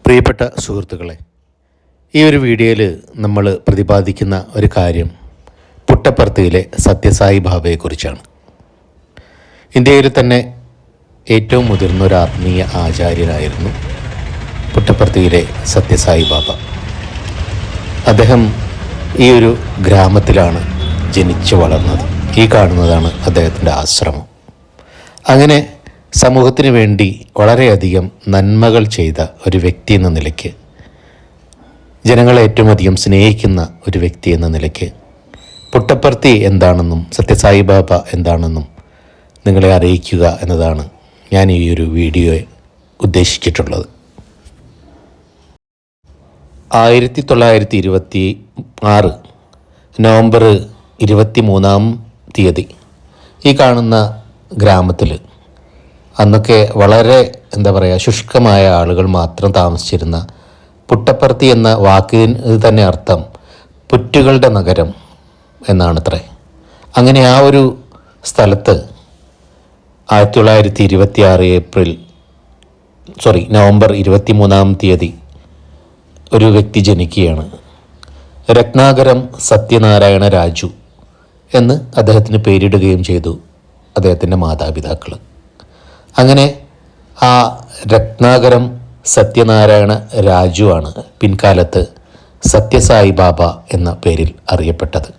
പ്രിയപ്പെട്ട സുഹൃത്തുക്കളെ, ഈ ഒരു വീഡിയോയിൽ നമ്മൾ പ്രതിപാദിക്കുന്ന ഒരു കാര്യം പുട്ടപ്പർത്തിയിലെ സത്യസായി ബാബയെക്കുറിച്ചാണ്. ഇന്ത്യയിൽ തന്നെ ഏറ്റവും മുതിർന്ന ഒരു ആത്മീയ ആചാര്യനായിരുന്നു പുട്ടപ്പർത്തിയിലെ സത്യസായി ബാബ. അദ്ദേഹം ഈ ഒരു ഗ്രാമത്തിലാണ് ജനിച്ചു വളർന്നത്. ഈ കാണുന്നതാണ് അദ്ദേഹത്തിൻ്റെ ആശ്രമം. അങ്ങനെ സമൂഹത്തിന് വേണ്ടി വളരെയധികം നന്മകൾ ചെയ്ത ഒരു വ്യക്തി എന്ന നിലയ്ക്ക്, ജനങ്ങളെ ഏറ്റവും അധികം സ്നേഹിക്കുന്ന ഒരു വ്യക്തി എന്ന നിലയ്ക്ക് പുട്ടപ്പർത്തി എന്താണെന്നും സത്യസായി ബാബ എന്താണെന്നും നിങ്ങളെ അറിയിക്കുക എന്നതാണ് ഞാൻ ഈ ഒരു വീഡിയോയെ ഉദ്ദേശിച്ചിട്ടുള്ളത്. 1926 നവംബർ 23 ഈ കാണുന്ന ഗ്രാമത്തിൽ അന്നൊക്കെ വളരെ ശുഷ്കമായ ആളുകൾ മാത്രം താമസിച്ചിരുന്ന പുട്ടപ്പർത്തി എന്ന വാക്കിന് തന്നെ അർത്ഥം പുറ്റുകളുടെ നഗരം എന്നാണത്രേ. അങ്ങനെ ആ ഒരു സ്ഥലത്ത് 1926 നവംബർ 23 ഒരു വ്യക്തി ജനിക്കുകയാണ്. രത്നാകരം സത്യനാരായണ രാജു എന്ന് അദ്ദേഹത്തിന് പേരിടുകയും ചെയ്തു അദ്ദേഹത്തിൻ്റെ മാതാപിതാക്കൾ. അങ്ങനെ ആ രത്നാകരം സത്യനാരായണ രാജുവാണ് പിൻകാലത്ത് സത്യസായി ബാബ എന്ന പേരിൽ അറിയപ്പെട്ടത്.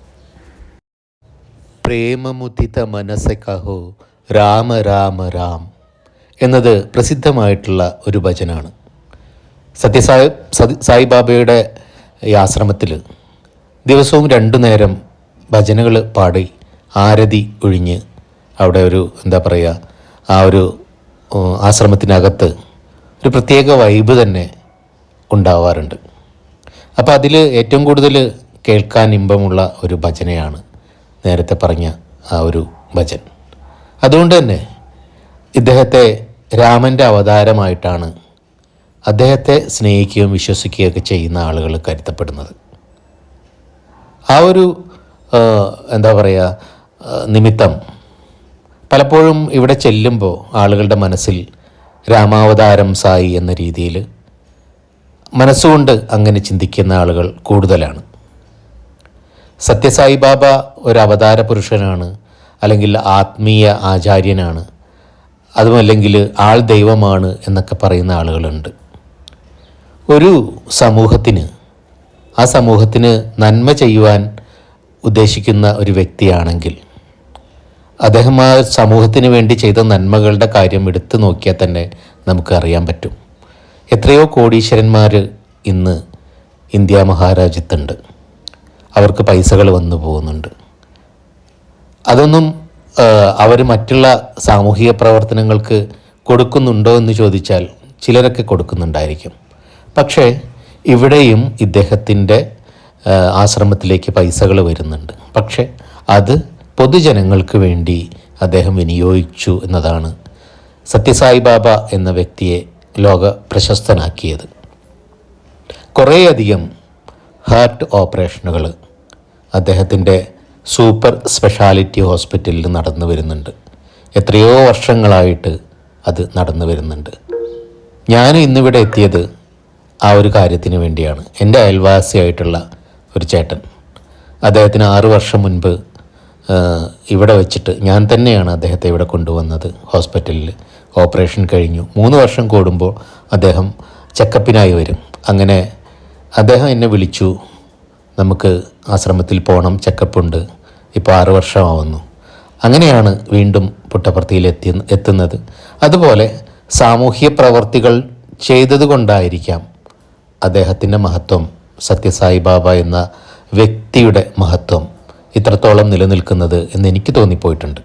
പ്രേമമുദിത മനസ്സെ കഹോ രാമ രാമ രാം എന്നത് പ്രസിദ്ധമായിട്ടുള്ള ഒരു ഭജനാണ്. സായിബാബയുടെ ഈ ആശ്രമത്തിൽ ദിവസവും 2 നേരം ഭജനകൾ പാടി ആരതി ഒഴിഞ്ഞ് അവിടെ ഒരു ആ ഒരു ആശ്രമത്തിനകത്ത് ഒരു പ്രത്യേക വൈബ് തന്നെ ഉണ്ടാവാറുണ്ട്. അപ്പോൾ അതിൽ ഏറ്റവും കൂടുതൽ കേൾക്കാൻ ഇമ്പമുള്ള ഒരു ഭജനയാണ് നേരത്തെ പറഞ്ഞ ആ ഒരു ഭജൻ. അതുകൊണ്ട് തന്നെ ഇദ്ദേഹത്തെ രാമൻ്റെ അവതാരമായിട്ടാണ് അദ്ദേഹത്തെ സ്നേഹിക്കുകയും വിശ്വസിക്കുകയൊക്കെ ചെയ്യുന്ന ആളുകൾ കരുതപ്പെടുന്നത്. ആ ഒരു നിമിത്തം പലപ്പോഴും ഇവിടെ ചെല്ലുമ്പോൾ ആളുകളുടെ മനസ്സിൽ രാമാവതാരം സായി എന്ന രീതിയിൽ മനസ്സുകൊണ്ട് അങ്ങനെ ചിന്തിക്കുന്ന ആളുകൾ കൂടുതലാണ്. സത്യസായി ബാബ ഒരു അവതാര പുരുഷനാണ്, അല്ലെങ്കിൽ ആത്മീയ ആചാര്യനാണ്, അതുമല്ലെങ്കിൽ ആൾ ദൈവമാണ് എന്നൊക്കെ പറയുന്ന ആളുകളുണ്ട്. ഒരു സമൂഹത്തിന് ആ സമൂഹത്തിന് നന്മ ചെയ്യുവാൻ ഉദ്ദേശിക്കുന്ന ഒരു വ്യക്തിയാണെങ്കിൽ അദ്ദേഹം ആ സമൂഹത്തിന് വേണ്ടി ചെയ്ത നന്മകളുടെ കാര്യം എടുത്തു നോക്കിയാൽ തന്നെ നമുക്ക് അറിയാൻ പറ്റും. എത്രയോ കോടീശ്വരന്മാർ ഇന്ന് ഇന്ത്യ മഹാരാജ്യത്തുണ്ട്. അവർക്ക് പൈസകൾ വന്നു പോകുന്നുണ്ട്. അതൊന്നും അവർ മറ്റുള്ള സാമൂഹിക പ്രവർത്തനങ്ങൾക്ക് കൊടുക്കുന്നുണ്ടോ എന്ന് ചോദിച്ചാൽ ചിലരൊക്കെ കൊടുക്കുന്നുണ്ടായിരിക്കും. പക്ഷേ ഇവിടെയും ഇദ്ദേഹത്തിൻ്റെ ആശ്രമത്തിലേക്ക് പൈസകൾ വരുന്നുണ്ട്. പക്ഷേ അത് പൊതുജനങ്ങൾക്ക് വേണ്ടി അദ്ദേഹം വിനിയോഗിച്ചു എന്നതാണ് സത്യസായി ബാബ എന്ന വ്യക്തിയെ ലോക പ്രശസ്തനാക്കിയത്. കുറേയധികം ഹാർട്ട് ഓപ്പറേഷനുകൾ അദ്ദേഹത്തിൻ്റെ സൂപ്പർ സ്പെഷ്യാലിറ്റി ഹോസ്പിറ്റലിൽ നടന്നു വരുന്നുണ്ട്. എത്രയോ വർഷങ്ങളായിട്ട് അത് നടന്നു വരുന്നുണ്ട്. ഞാൻ ഇന്നിവിടെ എത്തിയത് ആ ഒരു കാര്യത്തിന് വേണ്ടിയാണ്. എൻ്റെ അയൽവാസിയായിട്ടുള്ള ഒരു ചേട്ടൻ, അദ്ദേഹത്തിന് 6 വർഷം മുൻപ് ഇവിടെ വെച്ചിട്ട് ഞാൻ തന്നെയാണ് അദ്ദേഹത്തെ ഇവിടെ കൊണ്ടുവന്നത്. ഹോസ്പിറ്റലിൽ ഓപ്പറേഷൻ കഴിഞ്ഞു. 3 വർഷം കൂടുമ്പോൾ അദ്ദേഹം ചെക്കപ്പിനായി വരും. അങ്ങനെ അദ്ദേഹം എന്നെ വിളിച്ചു, നമുക്ക് ആശ്രമത്തിൽ പോകണം, ചെക്കപ്പുണ്ട്, ഇപ്പോൾ 6 വർഷമാവുന്നു. അങ്ങനെയാണ് വീണ്ടും പുട്ടപ്പർത്തിയിൽ എത്തുന്നത്. അതുപോലെ സാമൂഹ്യ പ്രവർത്തികൾ ചെയ്തതുകൊണ്ടായിരിക്കാം അദ്ദേഹത്തിൻ്റെ മഹത്വം, സത്യസായി ബാബ എന്ന വ്യക്തിയുടെ മഹത്വം ഇത്രത്തോളം നിലനിൽക്കുന്നത് എന്ന് എനിക്ക് തോന്നിപ്പോയിട്ടുണ്ട്.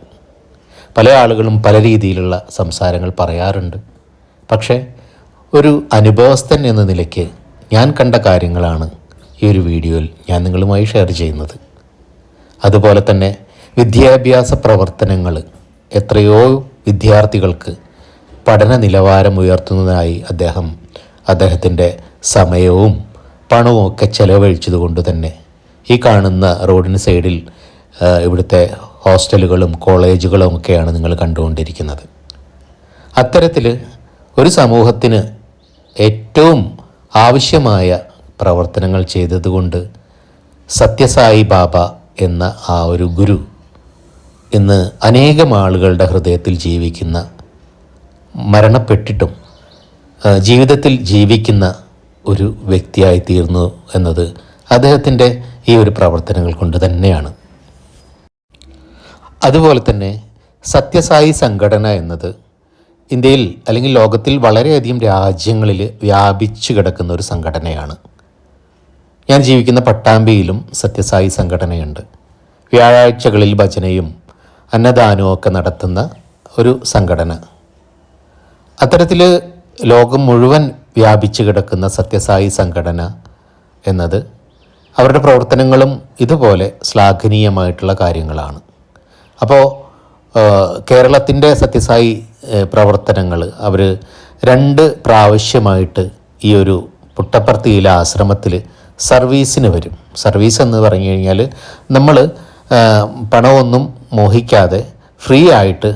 പല ആളുകളും പല രീതിയിലുള്ള സംസാരങ്ങൾ പറയാറുണ്ട്. പക്ഷേ ഒരു അനുഭവസ്ഥൻ എന്ന നിലയ്ക്ക് ഞാൻ കണ്ട കാര്യങ്ങളാണ് ഈ ഒരു വീഡിയോയിൽ ഞാൻ നിങ്ങളുമായി ഷെയർ ചെയ്യുന്നത്. അതുപോലെ തന്നെ വിദ്യാഭ്യാസ പ്രവർത്തനങ്ങൾ എത്രയോ വിദ്യാർത്ഥികൾക്ക് പഠന നിലവാരം ഉയർത്തുന്നതിനായി അദ്ദേഹത്തിൻ്റെ സമയവും പണവും ഒക്കെ ചെലവഴിച്ചതുകൊണ്ട് തന്നെ ഈ കാണുന്ന റോഡിന് സൈഡിൽ ഇവിടുത്തെ ഹോസ്റ്റലുകളും കോളേജുകളും ഒക്കെയാണ് നിങ്ങൾ കണ്ടുകൊണ്ടിരിക്കുന്നത്. അത്തരത്തിൽ ഒരു സമൂഹത്തിന് ഏറ്റവും ആവശ്യമായ പ്രവർത്തനങ്ങൾ ചെയ്തതുകൊണ്ട് സത്യസായി ബാബ എന്ന ആ ഒരു ഗുരു ഇന്ന് അനേകം ആളുകളുടെ ഹൃദയത്തിൽ ജീവിക്കുന്ന, മരണപ്പെട്ടിട്ടും ജീവിതത്തിൽ ജീവിക്കുന്ന ഒരു വ്യക്തിയായി തീർന്നു എന്നത് അദ്ദേഹത്തിൻ്റെ ഈ ഒരു പ്രവർത്തനങ്ങൾ കൊണ്ട് തന്നെയാണ്. അതുപോലെ തന്നെ സത്യസായി സംഘടന എന്നത് ഇന്ത്യയിൽ അല്ലെങ്കിൽ ലോകത്തിൽ വളരെയധികം രാജ്യങ്ങളിൽ വ്യാപിച്ചു കിടക്കുന്ന ഒരു സംഘടനയാണ്. ഞാൻ ജീവിക്കുന്ന പട്ടാമ്പിയിലും സത്യസായി സംഘടനയുണ്ട്. വ്യാഴാഴ്ചകളിൽ ഭജനയും അന്നദാനവും ഒക്കെ നടത്തുന്ന ഒരു സംഘടന. അത്തരത്തിൽ ലോകം മുഴുവൻ വ്യാപിച്ചു കിടക്കുന്ന സത്യസായി സംഘടന എന്നത് അവരുടെ പ്രവർത്തനങ്ങളും ഇതുപോലെ ശ്ലാഘനീയമായിട്ടുള്ള കാര്യങ്ങളാണ്. അപ്പോൾ കേരളത്തിൻ്റെ സത്യസായി പ്രവർത്തനങ്ങൾ അവർ 2 പ്രാവശ്യമായിട്ട് ഈ ഒരു പുട്ടപ്പർത്തിയിലെ ആശ്രമത്തിൽ സർവീസിന് വരും. സർവീസ് എന്ന് പറഞ്ഞു കഴിഞ്ഞാൽ നമ്മൾ പണമൊന്നും മോഹിക്കാതെ ഫ്രീ ആയിട്ട്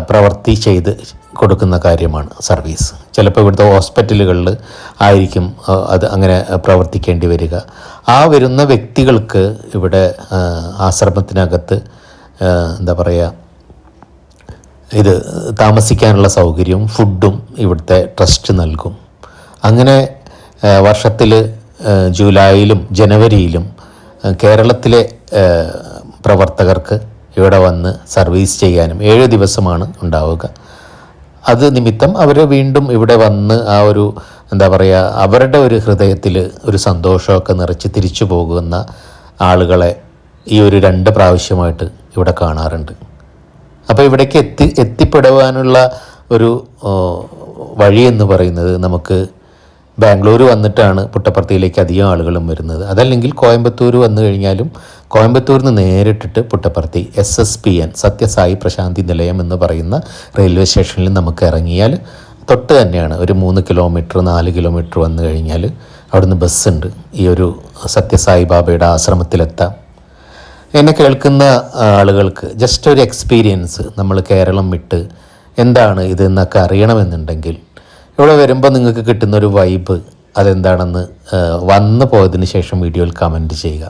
പ്രവൃത്തി ചെയ്ത് കൊടുക്കുന്ന കാര്യമാണ് സർവീസ്. ചിലപ്പോൾ ഇവിടുത്തെ ഹോസ്പിറ്റലുകളിൽ ആയിരിക്കും അത് അങ്ങനെ പ്രവർത്തിക്കേണ്ടി വരിക. ആ വരുന്ന വ്യക്തികൾക്ക് ഇവിടെ ആശ്രമത്തിനകത്ത് എന്താ പറയുക, ഇത് താമസിക്കാനുള്ള സൗകര്യവും ഫുഡും ഇവിടുത്തെ ട്രസ്റ്റ് നൽകും. അങ്ങനെ വർഷത്തിൽ ജൂലൈയിലും ജനുവരിയിലും കേരളത്തിലെ പ്രവർത്തകർക്ക് ഇവിടെ വന്ന് സർവീസ് ചെയ്യാനും 7 ദിവസമാണ് ഉണ്ടാവുക. അത് നിമിത്തം അവർ വീണ്ടും ഇവിടെ വന്ന് ആ ഒരു എന്താ പറയുക, അവരുടെ ഒരു ഹൃദയത്തിൽ ഒരു സന്തോഷമൊക്കെ നിറച്ച് തിരിച്ചു പോകുന്ന ആളുകളെ ഈ ഒരു 2 പ്രാവശ്യമായിട്ട് ഇവിടെ കാണാറുണ്ട്. അപ്പോൾ ഇവിടേക്ക് എത്തിപ്പെടുവാനുള്ള ഒരു വഴി എന്ന് പറയുന്നത് നമുക്ക് ബാംഗ്ലൂർ വന്നിട്ടാണ് പുട്ടപ്പർത്തിയിലേക്ക് അധികം ആളുകളും വരുന്നത്. അതല്ലെങ്കിൽ കോയമ്പത്തൂർ വന്നു കഴിഞ്ഞാലും കോയമ്പത്തൂരിൽ നിന്ന് നേരിട്ടിട്ട് പുട്ടപ്പർത്തി SSPN സത്യസായി പ്രശാന്തി നിലയം എന്ന് പറയുന്ന റെയിൽവേ സ്റ്റേഷനിൽ നമുക്ക് ഇറങ്ങിയാൽ തൊട്ട് തന്നെയാണ്. ഒരു 3 കിലോമീറ്റർ 4 കിലോമീറ്റർ വന്നു കഴിഞ്ഞാൽ അവിടുന്ന് ബസ്സുണ്ട്. ഈ ഒരു സത്യസായി ബാബയുടെ ആശ്രമത്തിലെത്താം. എന്നെ കേൾക്കുന്ന ആളുകൾക്ക് ജസ്റ്റ് ഒരു എക്സ്പീരിയൻസ്, നമ്മൾ കേരളം വിട്ട് എന്താണ് ഇതെന്നൊക്കെ അറിയണമെന്നുണ്ടെങ്കിൽ ഇവിടെ വരുമ്പോൾ നിങ്ങൾക്ക് കിട്ടുന്നൊരു വൈബ് അതെന്താണെന്ന് വന്നു പോയതിന് ശേഷം വീഡിയോയിൽ കമൻറ്റ് ചെയ്യുക.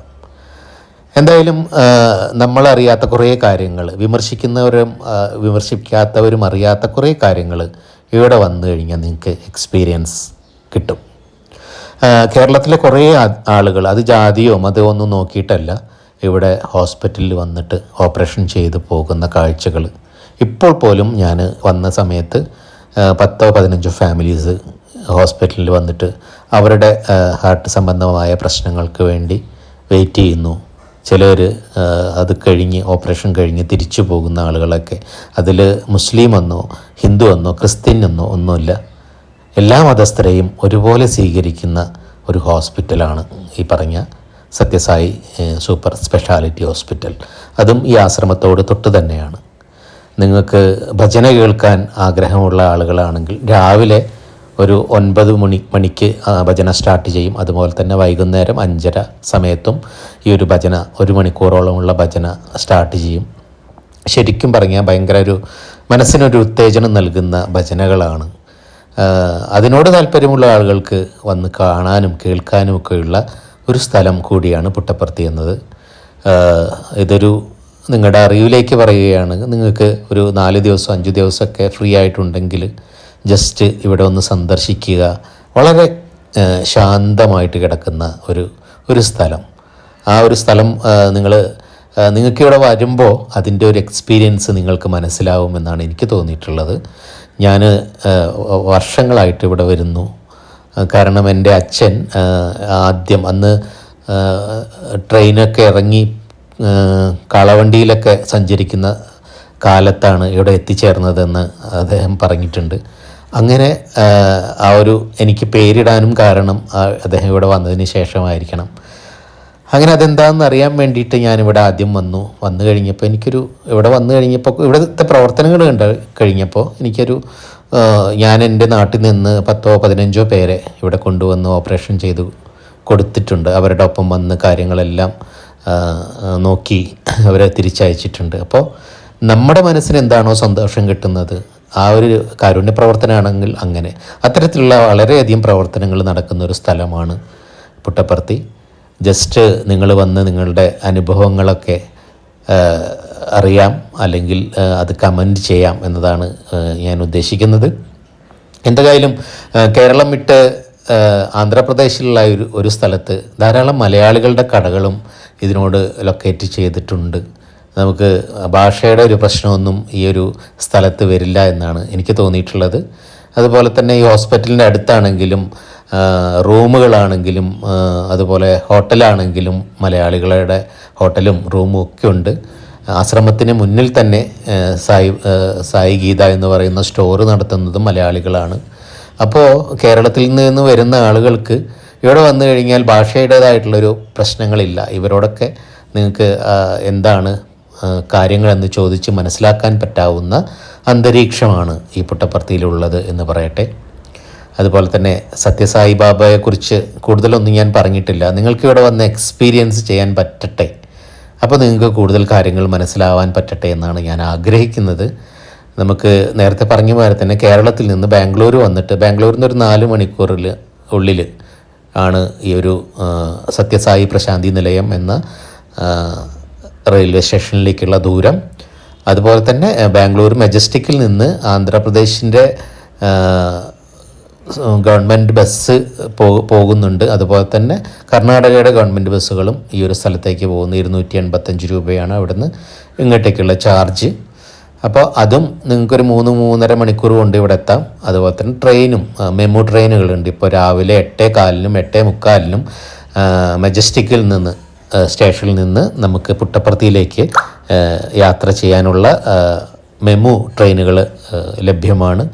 എന്തായാലും നമ്മളറിയാത്ത കുറേ കാര്യങ്ങൾ, വിമർശിക്കുന്നവരും വിമർശിക്കാത്തവരും അറിയാത്ത കുറേ കാര്യങ്ങൾ ഇവിടെ വന്നു കഴിഞ്ഞാൽ നിങ്ങൾക്ക് എക്സ്പീരിയൻസ് കിട്ടും. കേരളത്തിലെ കുറേ ആളുകൾ, അത് ജാതിയോ മതമോ ഒന്നും നോക്കിയിട്ടല്ല, ഇവിടെ ഹോസ്പിറ്റലിൽ വന്നിട്ട് ഓപ്പറേഷൻ ചെയ്ത് പോകുന്ന കാഴ്ചകൾ ഇപ്പോൾ പോലും ഞാൻ വന്ന സമയത്ത് 10-15 ഫാമിലീസ് ഹോസ്പിറ്റലിൽ വന്നിട്ട് അവരുടെ ഹാർട്ട് സംബന്ധമായ പ്രശ്നങ്ങൾക്ക് വേണ്ടി വെയിറ്റ് ചെയ്യുന്നു. ചിലർ അത് കഴിഞ്ഞ് ഓപ്പറേഷൻ കഴിഞ്ഞ് തിരിച്ചു പോകുന്ന ആളുകളൊക്കെ, അതിൽ മുസ്ലിം എന്നോ ഹിന്ദു എന്നോ ക്രിസ്ത്യൻ എന്നോ ഒന്നുമില്ല, എല്ലാ മതസ്ഥരെയും ഒരുപോലെ സ്വീകരിക്കുന്ന ഒരു ഹോസ്പിറ്റലാണ് ഈ പറഞ്ഞ സത്യസായി സൂപ്പർ സ്പെഷ്യാലിറ്റി ഹോസ്പിറ്റൽ. അതും ഈ ആശ്രമത്തോട് തൊട്ട് തന്നെയാണ്. നിങ്ങൾക്ക് ഭജന കേൾക്കാൻ ആഗ്രഹമുള്ള ആളുകളാണെങ്കിൽ രാവിലെ ഒരു 9 മണിക്ക് ഭജന സ്റ്റാർട്ട് ചെയ്യും. അതുപോലെ തന്നെ വൈകുന്നേരം 5:30 സമയത്തും ഈ ഒരു ഭജന 1 മണിക്കൂറോളമുള്ള ഭജന സ്റ്റാർട്ട് ചെയ്യും. ശരിക്കും പറഞ്ഞാൽ ഭയങ്കര ഒരു മനസ്സിനൊരു ഉത്തേജനം നൽകുന്ന ഭജനകളാണ്. അതിനോട് താല്പര്യമുള്ള ആളുകൾക്ക് വന്ന് കാണാനും കേൾക്കാനും ഒക്കെയുള്ള ഒരു സ്ഥലം കൂടിയാണ് പുട്ടപ്പർത്തി എന്നത്. ഇതൊരു നിങ്ങളുടെ അറിവിലേക്ക് പറയുകയാണ്. നിങ്ങൾക്ക് ഒരു 4 ദിവസം 5 ദിവസമൊക്കെ ഫ്രീ ആയിട്ടുണ്ടെങ്കിൽ ജസ്റ്റ് ഇവിടെ ഒന്ന് സന്ദർശിക്കുക. വളരെ ശാന്തമായിട്ട് കിടക്കുന്ന ഒരു സ്ഥലം. ആ ഒരു സ്ഥലം നിങ്ങൾക്കിവിടെ വരുമ്പോൾ അതിൻ്റെ ഒരു എക്സ്പീരിയൻസ് നിങ്ങൾക്ക് മനസ്സിലാവുമെന്നാണ് എനിക്ക് തോന്നിയിട്ടുള്ളത്. ഞാൻ വർഷങ്ങളായിട്ട് ഇവിടെ വരുന്നു. കാരണം എൻ്റെ അച്ഛൻ ആദ്യം അന്ന് ട്രെയിനൊക്കെ ഇറങ്ങി കാളവണ്ടിയിലൊക്കെ സഞ്ചരിക്കുന്ന കാലത്താണ് ഇവിടെ എത്തിച്ചേർന്നതെന്ന് അദ്ദേഹം പറഞ്ഞിട്ടുണ്ട്. അങ്ങനെ ആ ഒരു എനിക്ക് പേരിടാനും കാരണം അദ്ദേഹം ഇവിടെ വന്നതിന് ശേഷമായിരിക്കണം. അങ്ങനെ അതെന്താണെന്ന് അറിയാൻ വേണ്ടിയിട്ട് ഞാനിവിടെ ആദ്യം വന്നു കഴിഞ്ഞപ്പോൾ ഇവിടെ വന്നു കഴിഞ്ഞപ്പോൾ ഇവിടുത്തെ പ്രവർത്തനങ്ങൾ കഴിഞ്ഞപ്പോൾ ഞാൻ എൻ്റെ നാട്ടിൽ നിന്ന് 10-15 പേരെ ഇവിടെ കൊണ്ടുവന്ന് ഓപ്പറേഷൻ ചെയ്ത് കൊടുത്തിട്ടുണ്ട്. അവരുടെ ഒപ്പം വന്ന് കാര്യങ്ങളെല്ലാം നോക്കി അവരെ തിരിച്ചയച്ചിട്ടുണ്ട്. അപ്പോൾ നമ്മുടെ മനസ്സിന് എന്താണോ സന്തോഷം കിട്ടുന്നത് ആ ഒരു കാരുണ്യ പ്രവർത്തനമാണെങ്കിൽ അങ്ങനെ അത്തരത്തിലുള്ള വളരെയധികം പ്രവർത്തനങ്ങൾ നടക്കുന്ന ഒരു സ്ഥലമാണ് പുട്ടപ്പർത്തി. ജസ്റ്റ് നിങ്ങൾ വന്ന് നിങ്ങളുടെ അനുഭവങ്ങളൊക്കെ അറിയാം, അല്ലെങ്കിൽ അത് കമൻറ്റ് ചെയ്യാം എന്നതാണ് ഞാൻ ഉദ്ദേശിക്കുന്നത്. എന്തായാലും കേരളം വിട്ട് ആന്ധ്രാപ്രദേശിലുള്ള ഒരു സ്ഥലത്ത് ധാരാളം മലയാളികളുടെ കടകളും ഇതിനോട് ലൊക്കേറ്റ് ചെയ്തിട്ടുണ്ട്. നമുക്ക് ഭാഷയുടെ ഒരു പ്രശ്നമൊന്നും ഈ ഒരു സ്ഥലത്ത് വരില്ല എന്നാണ് എനിക്ക് തോന്നിയിട്ടുള്ളത്. അതുപോലെ തന്നെ ഈ ഹോസ്പിറ്റലിൻ്റെ അടുത്താണെങ്കിലും റൂമുകളാണെങ്കിലും അതുപോലെ ഹോട്ടലാണെങ്കിലും മലയാളികളുടെ ഹോട്ടലും റൂമും ഒക്കെ ഉണ്ട്. ആശ്രമത്തിന് മുന്നിൽ തന്നെ സായി ഗീത എന്ന് പറയുന്ന സ്റ്റോർ നടത്തുന്നതും മലയാളികളാണ്. അപ്പോൾ കേരളത്തിൽ നിന്ന് വരുന്ന ആളുകൾക്ക് ഇവിടെ വന്നു കഴിഞ്ഞാൽ ഭാഷയുടേതായിട്ടുള്ളൊരു പ്രശ്നങ്ങളില്ല. ഇവരോടൊക്കെ നിങ്ങൾക്ക് എന്താണ് കാര്യങ്ങളെന്ന് ചോദിച്ച് മനസ്സിലാക്കാൻ പറ്റാവുന്ന അന്തരീക്ഷമാണ് ഈ പുട്ടപ്പർത്തിയിലുള്ളത് എന്ന് പറയട്ടെ. അതുപോലെ തന്നെ സത്യസായി ബാബയെക്കുറിച്ച് കൂടുതലൊന്നും ഞാൻ പറഞ്ഞിട്ടില്ല. നിങ്ങൾക്കിവിടെ വന്ന് എക്സ്പീരിയൻസ് ചെയ്യാൻ പറ്റട്ടെ, അപ്പോൾ നിങ്ങൾക്ക് കൂടുതൽ കാര്യങ്ങൾ മനസ്സിലാവാൻ പറ്റട്ടെ എന്നാണ് ഞാൻ ആഗ്രഹിക്കുന്നത്. നമുക്ക് നേരത്തെ പറഞ്ഞ പോലെ തന്നെ കേരളത്തിൽ നിന്ന് ബാംഗ്ലൂർ വന്നിട്ട് ബാംഗ്ലൂരിൽ നിന്ന് ഒരു 4 മണിക്കൂറിൽ ഉള്ളിൽ ആണ് ഈ ഒരു സത്യസായി പ്രശാന്തി നിലയം എന്ന റെയിൽവേ സ്റ്റേഷനിലേക്കുള്ള ദൂരം. അതുപോലെ തന്നെ ബാംഗ്ലൂർ മെജസ്റ്റിക്കിൽ നിന്ന് ആന്ധ്രാപ്രദേശിൻ്റെ ഗവൺമെൻറ് ബസ് പോകുന്നുണ്ട്. അതുപോലെ തന്നെ കർണാടകയുടെ ഗവൺമെൻറ് ബസ്സുകളും ഈ ഒരു സ്ഥലത്തേക്ക് പോകുന്നു. 285 രൂപയാണ് അവിടുന്ന് ഇങ്ങോട്ടേക്കുള്ള ചാർജ്. അപ്പോൾ അതും നിങ്ങൾക്കൊരു 3-3.5 മണിക്കൂർ കൊണ്ട് ഇവിടെ എത്താം. അതുപോലെ തന്നെ ട്രെയിനും മെമു ട്രെയിനുകളുണ്ട്. ഇപ്പോൾ രാവിലെ 8:15-നും 8:45-നും മെജസ്റ്റിക്കിൽ നിന്ന് സ്റ്റേഷനിൽ നിന്ന് നമുക്ക് പുട്ടപ്പർത്തിയിലേക്ക് യാത്ര ചെയ്യാനുള്ള മെമു ട്രെയിനുകൾ ലഭ്യമാണ്.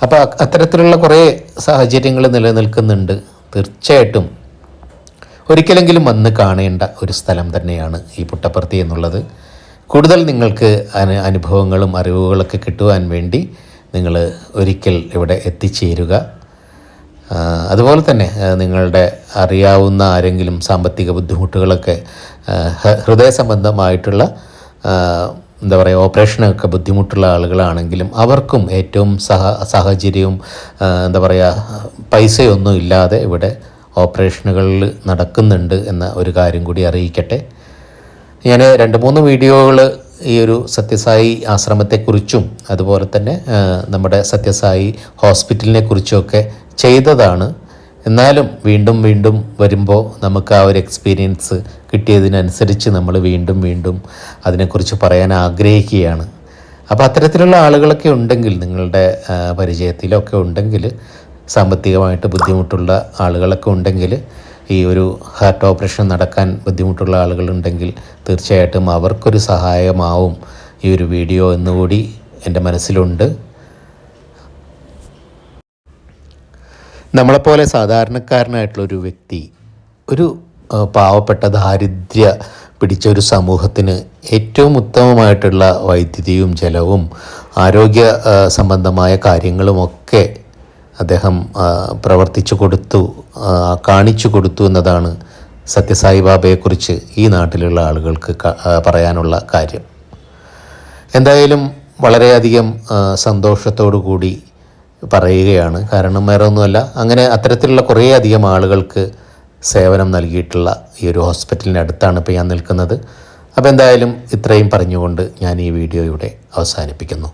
അപ്പോൾ അത്തരത്തിലുള്ള കുറേ സാഹചര്യങ്ങൾ നിലനിൽക്കുന്നുണ്ട്. തീർച്ചയായിട്ടും ഒരിക്കലെങ്കിലും വന്ന് കാണേണ്ട ഒരു സ്ഥലം തന്നെയാണ് ഈ പുട്ടപ്പർത്തി എന്നുള്ളത്. കൂടുതൽ നിങ്ങൾക്ക് അനുഭവങ്ങളും അറിവുകളൊക്കെ കിട്ടുവാൻ വേണ്ടി നിങ്ങൾ ഒരിക്കൽ ഇവിടെ എത്തിച്ചേരുക. അതുപോലെ തന്നെ നിങ്ങളുടെ അറിയാവുന്ന ആരെങ്കിലും സാമ്പത്തിക ബുദ്ധിമുട്ടുകളൊക്കെ ഹൃദയ സംബന്ധമായിട്ടുള്ള എന്താ പറയുക ഓപ്പറേഷനൊക്കെ ബുദ്ധിമുട്ടുള്ള ആളുകളാണെങ്കിലും അവർക്കും ഏറ്റവും സാഹചര്യവും എന്താ പറയുക പൈസയൊന്നും ഇല്ലാതെ ഇവിടെ ഓപ്പറേഷനുകളിൽ നടക്കുന്നുണ്ട് എന്ന ഒരു കാര്യം കൂടി അറിയിക്കട്ടെ. ഞാൻ 2-3 വീഡിയോകൾ ഈ ഒരു സത്യസായി ആശ്രമത്തെക്കുറിച്ചും അതുപോലെ തന്നെ നമ്മുടെ സത്യസായി ഹോസ്പിറ്റലിനെ കുറിച്ചുമൊക്കെ ചെയ്തതാണ്. എന്നാലും വീണ്ടും വീണ്ടും വരുമ്പോൾ നമുക്ക് ആ ഒരു എക്സ്പീരിയൻസ് കിട്ടിയതിനനുസരിച്ച് നമ്മൾ വീണ്ടും വീണ്ടും അതിനെക്കുറിച്ച് പറയാൻ ആഗ്രഹിക്കുകയാണ്. അപ്പോൾ അത്തരത്തിലുള്ള ആളുകളൊക്കെ ഉണ്ടെങ്കിൽ നിങ്ങളുടെ പരിചയത്തിലൊക്കെ ഉണ്ടെങ്കിൽ സാമ്പത്തികമായിട്ട് ബുദ്ധിമുട്ടുള്ള ആളുകളൊക്കെ ഉണ്ടെങ്കിൽ ഈ ഒരു ഹാർട്ട് ഓപ്പറേഷൻ നടക്കാൻ ബുദ്ധിമുട്ടുള്ള ആളുകളുണ്ടെങ്കിൽ തീർച്ചയായിട്ടും അവർക്കൊരു സഹായമാവും ഈ ഒരു വീഡിയോ എന്നുകൂടി എൻ്റെ മനസ്സിലുണ്ട്. നമ്മളെപ്പോലെ സാധാരണക്കാരനായിട്ടുള്ളൊരു വ്യക്തി ഒരു പാവപ്പെട്ട ദാരിദ്ര്യ പിടിച്ച ഒരു സമൂഹത്തിന് ഏറ്റവും ഉത്തമമായിട്ടുള്ള വൈദ്യുതിയും ജലവും ആരോഗ്യ സംബന്ധമായ കാര്യങ്ങളുമൊക്കെ അദ്ദേഹം പ്രവർത്തിച്ചു കൊടുത്തു, കാണിച്ചു കൊടുത്തു എന്നതാണ് സത്യസായി ബാബയെക്കുറിച്ച് ഈ നാട്ടിലുള്ള ആളുകൾക്ക് പറയാനുള്ള കാര്യം. എന്തായാലും വളരെയധികം സന്തോഷത്തോടു കൂടി പറയുകയാണ്. കാരണം വേറെ ഒന്നുമല്ല, അങ്ങനെ അത്തരത്തിലുള്ള കുറേ അധികം ആളുകൾക്ക് സേവനം നൽകിയിട്ടുള്ള ഈ ഒരു ഹോസ്പിറ്റലിൻ്റെ അടുത്താണ് ഇപ്പോൾ ഞാൻ നിൽക്കുന്നത്. അപ്പോൾ എന്തായാലും ഇത്രയും പറഞ്ഞുകൊണ്ട് ഞാൻ ഈ വീഡിയോ ഇവിടെ അവസാനിപ്പിക്കുന്നു.